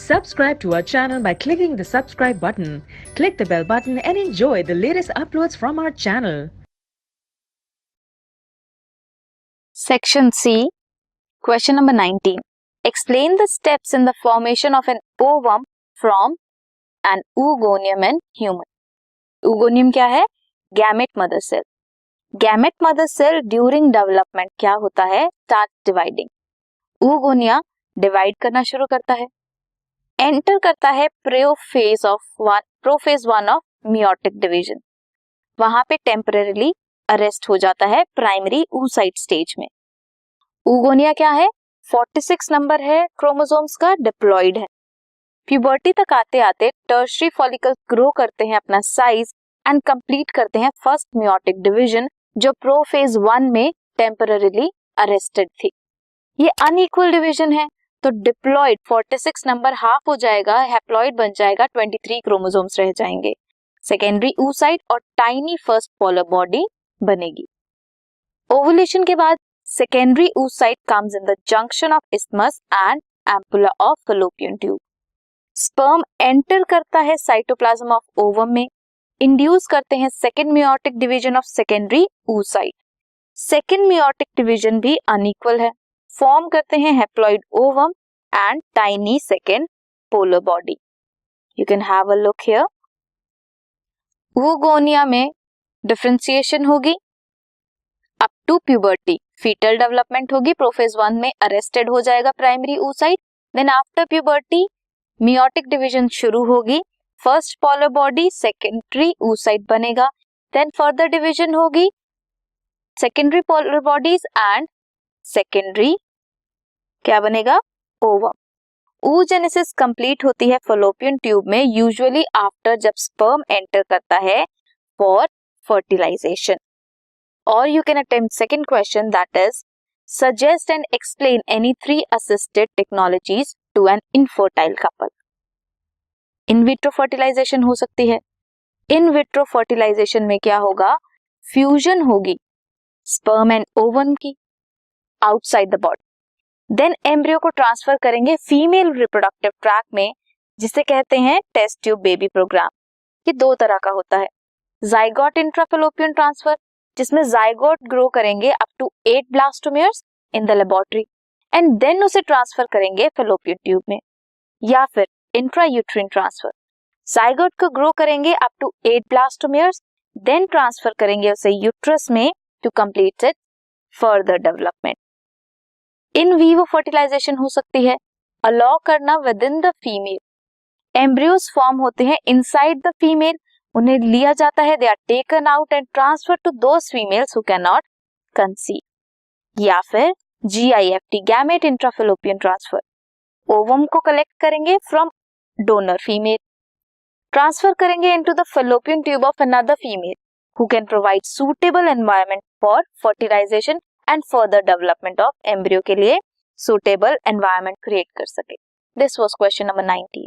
Subscribe to our channel by clicking the subscribe button. Click the bell button and enjoy the latest uploads from our channel. Section C, question number 19. Explain the steps in the formation of an ovum from an oogonium in human. Oogonium क्या है? Gamete mother cell. Gamete mother cell during development क्या होता है? Start dividing. oogonia divide करना शुरू करता है. Enter करता है प्रोफेज 1 ऑफ meiotic division. वहां पे टेम्परेरीली अरेस्ट हो जाता है प्राइमरी oocyte स्टेज में. oogonia क्या है? 46 नंबर है क्रोमोसोम्स का, डिप्लॉइड है. प्यूबर्टी तक आते आते टर्शरी फॉलिकल ग्रो करते हैं अपना साइज एंड कंप्लीट करते हैं फर्स्ट meiotic डिवीजन जो प्रोफेज 1 में टेम्परेरीली अरेस्टेड थी. ये अनइक्वल डिवीजन है तो डिप्लॉइड 46 नंबर हाफ हो जाएगा, हैप्लॉइड बन जाएगा, 23 क्रोमोसोम्स रह जाएंगे. सेकेंडरी oocyte और टाइनी फर्स्ट पोलर बॉडी बनेगी. ओवुलेशन के बाद secondary oocyte comes in the junction of isthmus and ampulla of fallopian tube. Sperm enter करता है साइटोप्लाज्म ऑफ ओवम में, इंड्यूस करते हैं second meiotic division of secondary oocyte. Second meiotic division भी unequal है, फॉर्म करते हैं haploid ovum and tiny second polar body. You can have a look here. oogonia में डिफरेंशिएशन होगी up to puberty. Fetal development होगी, prophase 1 में arrested हो जाएगा primary oocyte. Then after puberty meiotic division शुरू होगी, first polar body secondary oocyte बनेगा. Then further division होगी secondary polar bodies and secondary क्या बनेगा? ओवम. oogenesis कंप्लीट होती है फैलोपियन ट्यूब में, यूजुअली आफ्टर जब स्पर्म एंटर करता है फॉर फर्टिलाइजेशन. और you can attempt second question, that is suggest and explain any 3 assisted technologies to an infertile couple. In vitro fertilisation हो सकती है. इन विट्रो फर्टिलाइजेशन में क्या होगा? फ्यूजन होगी स्पर्म एंड ओवम की outside the body. Then embryo को transfer करेंगे फीमेल रिप्रोडक्टिव ट्रैक में, जिसे कहते हैं टेस्ट ट्यूब बेबी प्रोग्राम. ये 2 तरह का होता है. जाइगोट इंट्राफैलोपियन ट्रांसफर, जिसमें जाइगोट ग्रो करेंगे up to 8 blastomeres in the laboratory and then उसे ट्रांसफर करेंगे फैलोपियन ट्यूब में. या फिर इंट्रायूट्रिन ट्रांसफर, जाइगोट को ग्रो करेंगे up to 8 blastomeres, then transfer करेंगे उसे यूट्रस में to complete it further development. In vivo fertilization हो सकती है, अलाउ करना within the female. Embryos form होते हैं इनसाइड द फीमेल, उन्हें लिया जाता है, they are taken out and transfer to those females who can not conceive. या फिर GIFT gamete intrafallopian transfer, ovum को कलेक्ट करेंगे फ्रॉम डोनर फीमेल, ट्रांसफर करेंगे into the fallopian tube of another female who can provide suitable environment for fertilisation and further development of embryo के लिए suitable environment create कर सके. This was question number 19.